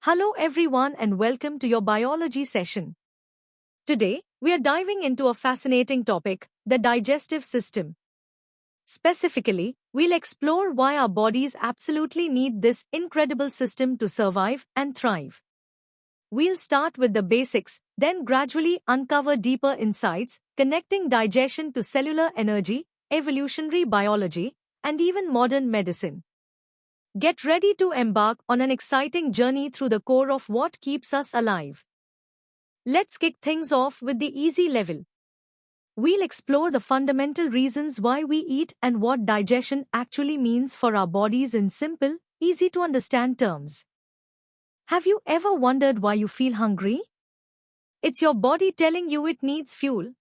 Hello everyone and welcome to your biology session. Today, we are diving into a fascinating topic, the digestive system. Specifically, we'll explore why our bodies absolutely need this incredible system to survive and thrive. We'll start with the basics, then gradually uncover deeper insights, connecting digestion to cellular energy, evolutionary biology, and even modern medicine. Get ready to embark on an exciting journey through the core of what keeps us alive. Let's kick things off with the easy level. We'll explore the fundamental reasons why we eat and what digestion actually means for our bodies in simple, easy to understand terms. Have you ever wondered why you feel hungry? It's your body telling you it needs fuel.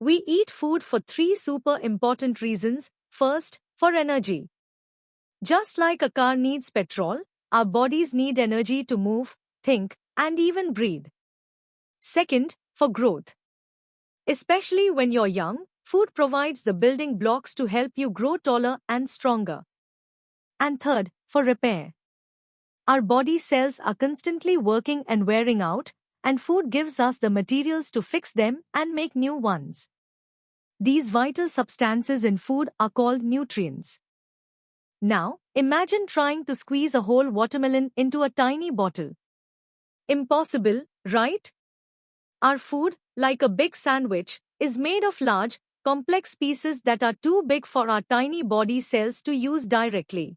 We eat food for three super important reasons. First, for energy. Just like a car needs petrol, our bodies need energy to move, think, and even breathe. Second, for growth. Especially when you're young, food provides the building blocks to help you grow taller and stronger. And third, for repair. Our body cells are constantly working and wearing out, and food gives us the materials to fix them and make new ones. These vital substances in food are called nutrients. Now, imagine trying to squeeze a whole watermelon into a tiny bottle. Impossible, right? Our food, like a big sandwich, is made of large, complex pieces that are too big for our tiny body cells to use directly.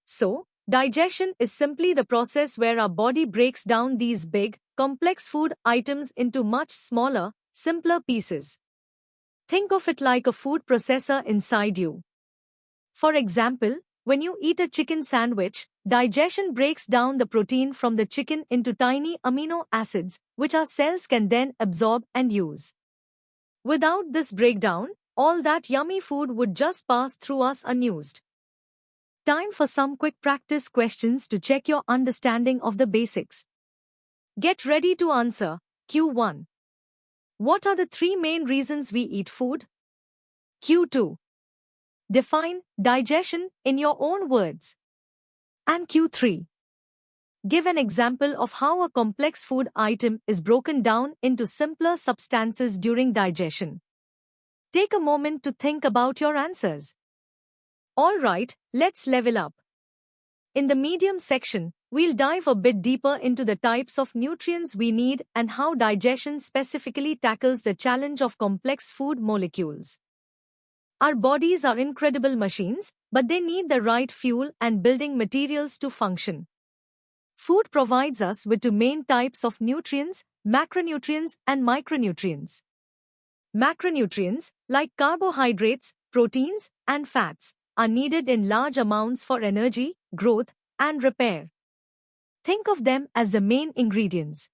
So, digestion is simply the process where our body breaks down these big, complex food items into much smaller, simpler pieces. Think of it like a food processor inside you. For example, when you eat a chicken sandwich, digestion breaks down the protein from the chicken into tiny amino acids, which our cells can then absorb and use. Without this breakdown, all that yummy food would just pass through us unused. Time for some quick practice questions to check your understanding of the basics. Get ready to answer. Q1. What are the three main reasons we eat food? Q2. Define digestion in your own words. And Q3. Give an example of how a complex food item is broken down into simpler substances during digestion. Take a moment to think about your answers. Alright, let's level up. In the medium section, we'll dive a bit deeper into the types of nutrients we need and how digestion specifically tackles the challenge of complex food molecules. Our bodies are incredible machines, but they need the right fuel and building materials to function. Food provides us with two main types of nutrients, macronutrients and micronutrients. Macronutrients, like carbohydrates, proteins, and fats, are needed in large amounts for energy, growth, and repair. Think of them as the main ingredients.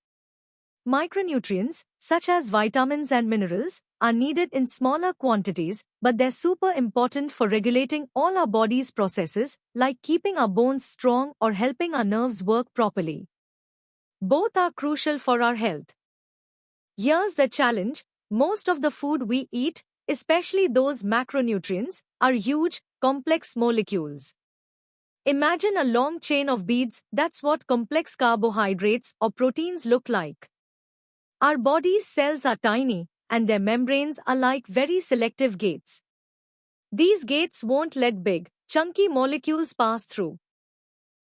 Micronutrients, such as vitamins and minerals, are needed in smaller quantities, but they're super important for regulating all our body's processes, like keeping our bones strong or helping our nerves work properly. Both are crucial for our health. Here's the challenge: most of the food we eat, especially those macronutrients, are huge, complex molecules. Imagine a long chain of beads. That's what complex carbohydrates or proteins look like. Our body's cells are tiny, and their membranes are like very selective gates. These gates won't let big, chunky molecules pass through.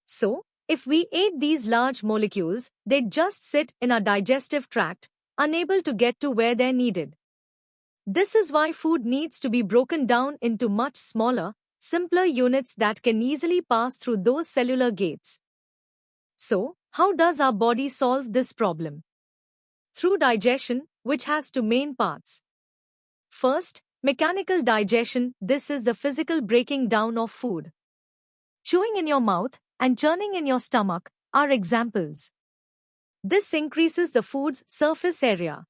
So, if we ate these large molecules, they'd just sit in our digestive tract, unable to get to where they're needed. This is why food needs to be broken down into much smaller, simpler units that can easily pass through those cellular gates. So, how does our body solve this problem? Through digestion, which has two main parts. First, mechanical digestion. This is the physical breaking down of food. Chewing in your mouth and churning in your stomach are examples. This increases the food's surface area.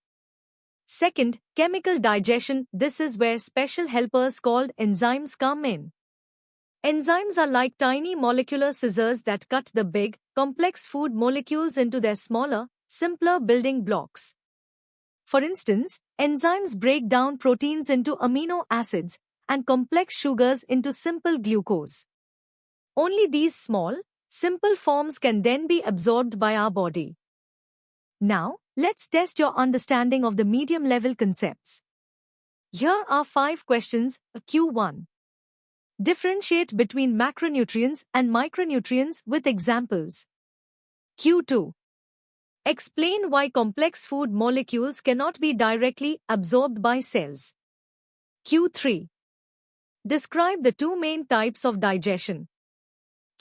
Second, chemical digestion. This is where special helpers called enzymes come in. Enzymes are like tiny molecular scissors that cut the big, complex food molecules into their smaller, simpler building blocks. For instance, enzymes break down proteins into amino acids and complex sugars into simple glucose. Only these small, Simple forms can then be absorbed by our body. Now, let's test your understanding of the medium-level concepts. Here are 5 questions. Q1. Differentiate between macronutrients and micronutrients with examples. Q2. Explain why complex food molecules cannot be directly absorbed by cells. Q3. Describe the 2 main types of digestion.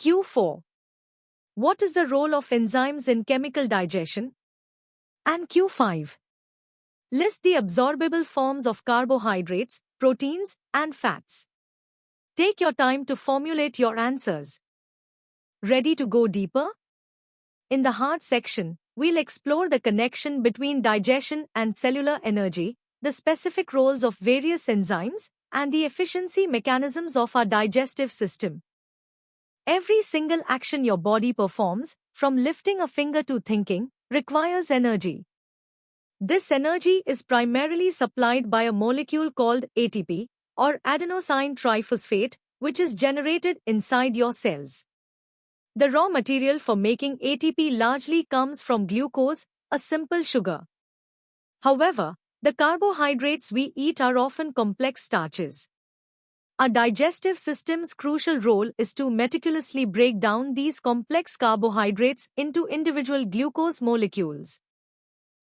Q4. What is the role of enzymes in chemical digestion? And Q5. List the absorbable forms of carbohydrates, proteins, and fats. Take your time to formulate your answers. Ready to go deeper? In the hard section, we'll explore the connection between digestion and cellular energy, the specific roles of various enzymes, and the efficiency mechanisms of our digestive system. Every single action your body performs, from lifting a finger to thinking, requires energy. This energy is primarily supplied by a molecule called ATP, or adenosine triphosphate, which is generated inside your cells. The raw material for making ATP largely comes from glucose, a simple sugar. However, the carbohydrates we eat are often complex starches. Our digestive system's crucial role is to meticulously break down these complex carbohydrates into individual glucose molecules.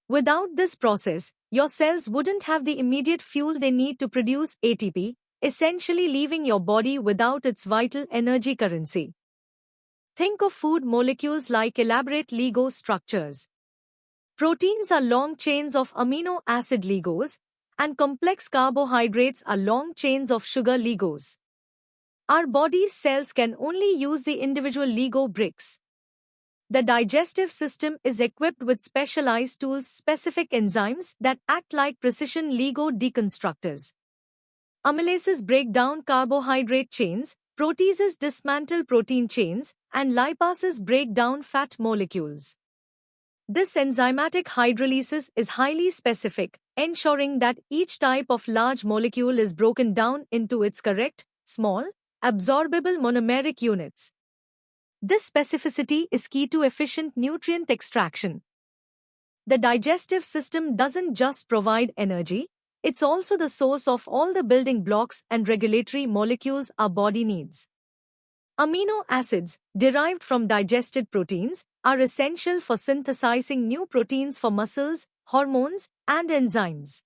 Without this process, your cells wouldn't have the immediate fuel they need to produce ATP, essentially leaving your body without its vital energy currency. Think of food molecules like elaborate LIGO structures. Proteins are long chains of amino acid LIGOs, and complex carbohydrates are long chains of sugar LIGOs. Our body's cells can only use the individual LIGO bricks. The digestive system is equipped with specialized tools, specific enzymes that act like precision LIGO deconstructors. Amylases break down carbohydrate chains, proteases dismantle protein chains, and lipases break down fat molecules. This enzymatic hydrolysis is highly specific, ensuring that each type of large molecule is broken down into its correct, small, absorbable monomeric units. This specificity is key to efficient nutrient extraction. The digestive system doesn't just provide energy, it's also the source of all the building blocks and regulatory molecules our body needs. Amino acids, derived from digested proteins, are essential for synthesizing new proteins for muscles, hormones, and enzymes.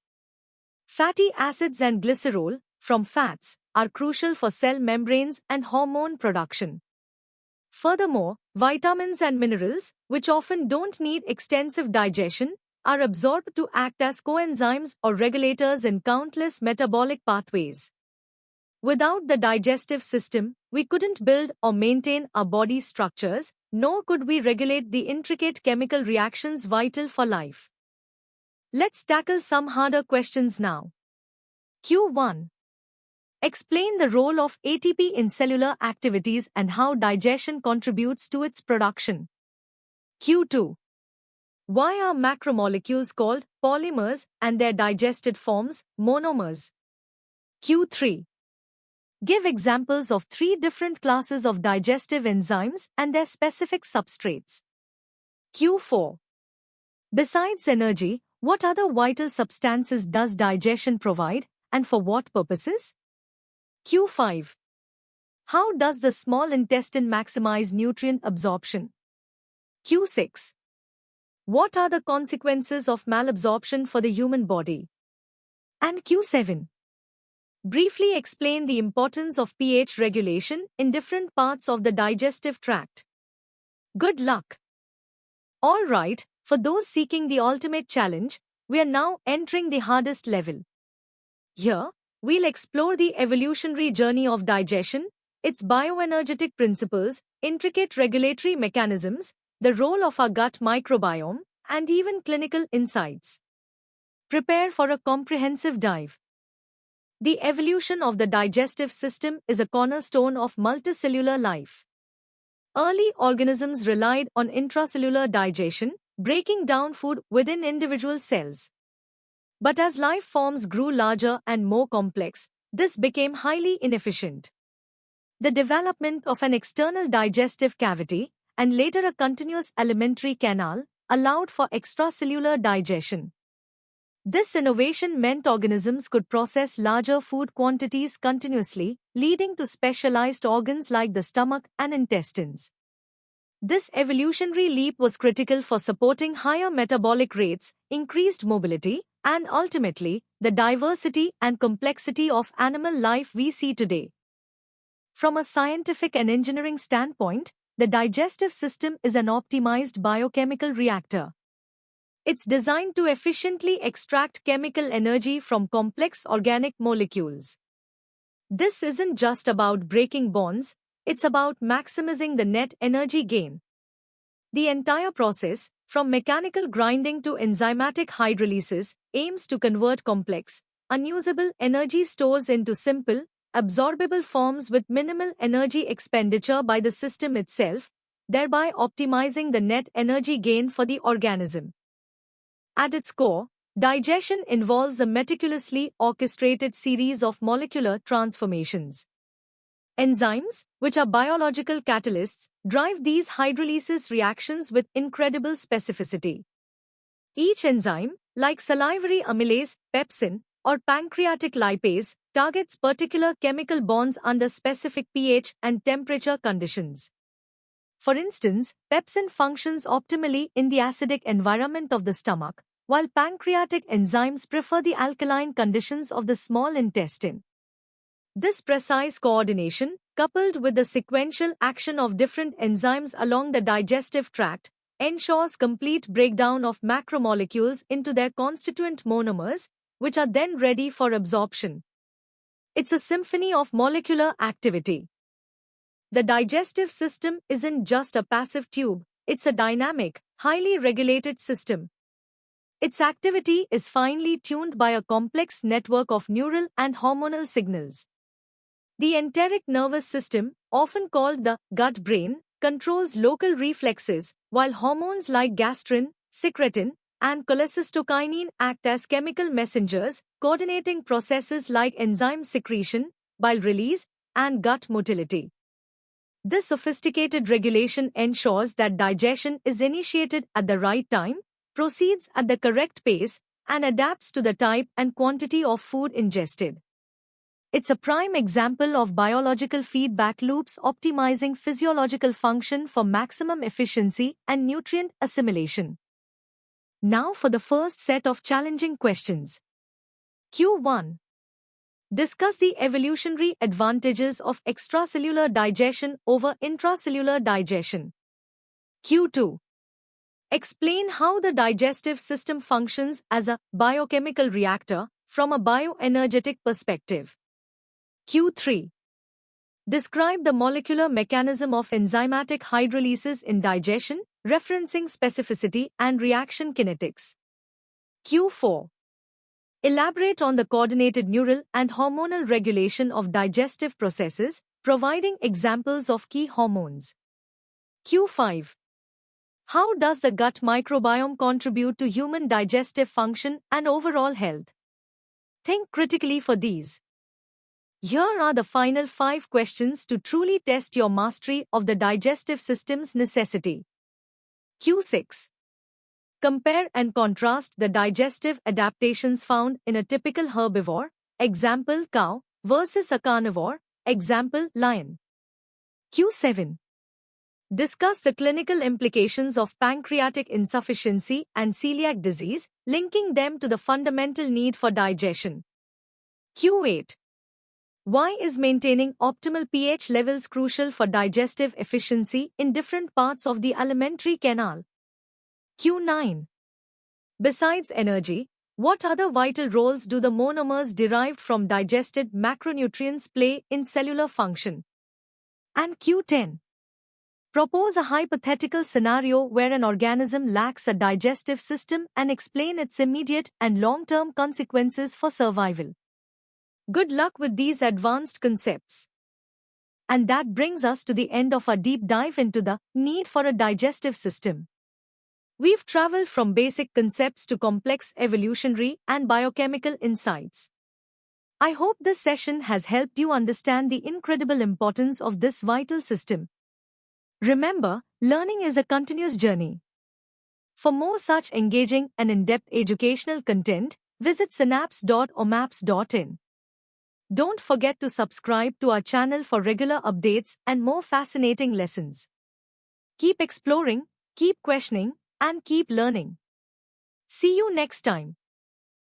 Fatty acids and glycerol, from fats, are crucial for cell membranes and hormone production. Furthermore, vitamins and minerals, which often don't need extensive digestion, are absorbed to act as coenzymes or regulators in countless metabolic pathways. Without the digestive system, we couldn't build or maintain our body structures, nor could we regulate the intricate chemical reactions vital for life. Let's tackle some harder questions now. Q1. Explain the role of ATP in cellular activities and how digestion contributes to its production. Q2. Why are macromolecules called polymers and their digested forms monomers? Q3. Give examples of 3 different classes of digestive enzymes and their specific substrates. Q4. Besides energy, what other vital substances does digestion provide, and for what purposes? Q5. How does the small intestine maximize nutrient absorption? Q6. What are the consequences of malabsorption for the human body? And Q7. Briefly explain the importance of pH regulation in different parts of the digestive tract. Good luck! Alright, for those seeking the ultimate challenge, we are now entering the hardest level. Here, we'll explore the evolutionary journey of digestion, its bioenergetic principles, intricate regulatory mechanisms, the role of our gut microbiome, and even clinical insights. Prepare for a comprehensive dive. The evolution of the digestive system is a cornerstone of multicellular life. Early organisms relied on intracellular digestion, breaking down food within individual cells. But as life forms grew larger and more complex, this became highly inefficient. The development of an external digestive cavity, and later a continuous alimentary canal, allowed for extracellular digestion. This innovation meant organisms could process larger food quantities continuously, leading to specialized organs like the stomach and intestines. This evolutionary leap was critical for supporting higher metabolic rates, increased mobility, and ultimately, the diversity and complexity of animal life we see today. From a scientific and engineering standpoint, the digestive system is an optimized biochemical reactor. It's designed to efficiently extract chemical energy from complex organic molecules. This isn't just about breaking bonds, it's about maximizing the net energy gain. The entire process, from mechanical grinding to enzymatic hydrolysis, aims to convert complex, unusable energy stores into simple, absorbable forms with minimal energy expenditure by the system itself, thereby optimizing the net energy gain for the organism. At its core, digestion involves a meticulously orchestrated series of molecular transformations. Enzymes, which are biological catalysts, drive these hydrolysis reactions with incredible specificity. Each enzyme, like salivary amylase, pepsin, or pancreatic lipase, targets particular chemical bonds under specific pH and temperature conditions. For instance, pepsin functions optimally in the acidic environment of the stomach, while pancreatic enzymes prefer the alkaline conditions of the small intestine. This precise coordination, coupled with the sequential action of different enzymes along the digestive tract, ensures complete breakdown of macromolecules into their constituent monomers, which are then ready for absorption. It's a symphony of molecular activity. The digestive system isn't just a passive tube, it's a dynamic, highly regulated system. Its activity is finely tuned by a complex network of neural and hormonal signals. The enteric nervous system, often called the gut brain, controls local reflexes, while hormones like gastrin, secretin, and cholecystokinin act as chemical messengers, coordinating processes like enzyme secretion, bile release, and gut motility. This sophisticated regulation ensures that digestion is initiated at the right time, proceeds at the correct pace, and adapts to the type and quantity of food ingested. It's a prime example of biological feedback loops optimizing physiological function for maximum efficiency and nutrient assimilation. Now for the first set of challenging questions. Q1. Discuss the evolutionary advantages of extracellular digestion over intracellular digestion. Q2. Explain how the digestive system functions as a biochemical reactor from a bioenergetic perspective. Q3. Describe the molecular mechanism of enzymatic hydrolysis in digestion, referencing specificity and reaction kinetics. Q4. Elaborate on the coordinated neural and hormonal regulation of digestive processes, providing examples of key hormones. Q5. How does the gut microbiome contribute to human digestive function and overall health? Think critically for these. Here are the final 5 questions to truly test your mastery of the digestive system's necessity. Q6. Compare and contrast the digestive adaptations found in a typical herbivore, example cow, versus a carnivore, example lion. Q7. Discuss the clinical implications of pancreatic insufficiency and celiac disease, linking them to the fundamental need for digestion. Q8. Why is maintaining optimal pH levels crucial for digestive efficiency in different parts of the alimentary canal? Q9. Besides energy, what other vital roles do the monomers derived from digested macronutrients play in cellular function? And Q10. Propose a hypothetical scenario where an organism lacks a digestive system and explain its immediate and long-term consequences for survival. Good luck with these advanced concepts. And that brings us to the end of our deep dive into the need for a digestive system. We've traveled from basic concepts to complex evolutionary and biochemical insights. I hope this session has helped you understand the incredible importance of this vital system. Remember, Learning is a continuous journey. For more such engaging and in-depth educational content, visit synapse.omaps.in. Don't forget to subscribe to our channel for regular updates and more fascinating lessons. Keep exploring, keep questioning, and keep learning. See you next time.